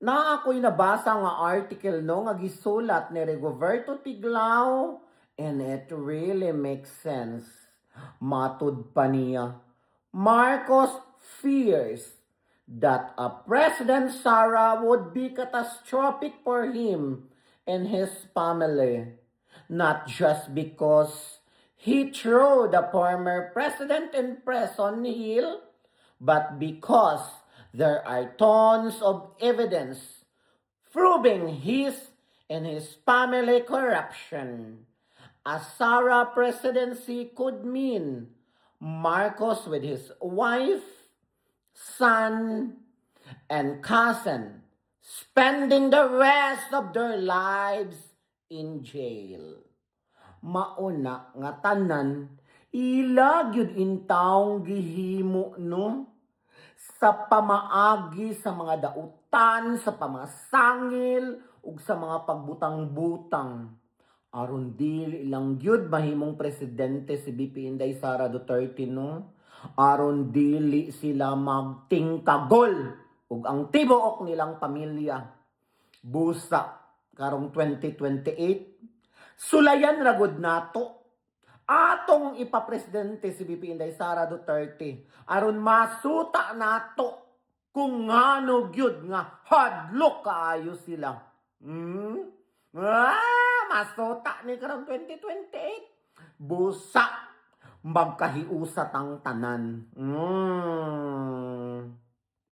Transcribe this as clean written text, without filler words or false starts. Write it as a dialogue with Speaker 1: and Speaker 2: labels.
Speaker 1: Na ako'y nabasa nga article no nga gisulat ni Rigoberto Tiglao and it really makes sense. Matud pa niya, Marcos fears that a President Sara would be catastrophic for him and his family, not just because he threw the former president in prison hill, but because there are tons of evidence proving his and his family corruption. A Sara presidency could mean Marcos with his wife, son, and cousin spending the rest of their lives in jail. Mauna nga tanan, ilag yun intawong gihimo no? Sa pamaagi sa mga dautan, sa pamasangil, ug sa mga pagbutang-butang. Aron dili ilang gyud mahimong presidente si BP Inday Sara Duterte no. Aron dili sila magtingkagol ug ang tibuok nilang pamilya. Busa karong 2028 sulayan ragod nato atong ipapresidente si BP Inday Sara Duterte aron masuta nato kung ngano gyud nga hadlok kaayo sila. Masuta ni karong 2028. Busa magkahiusat ang tanan.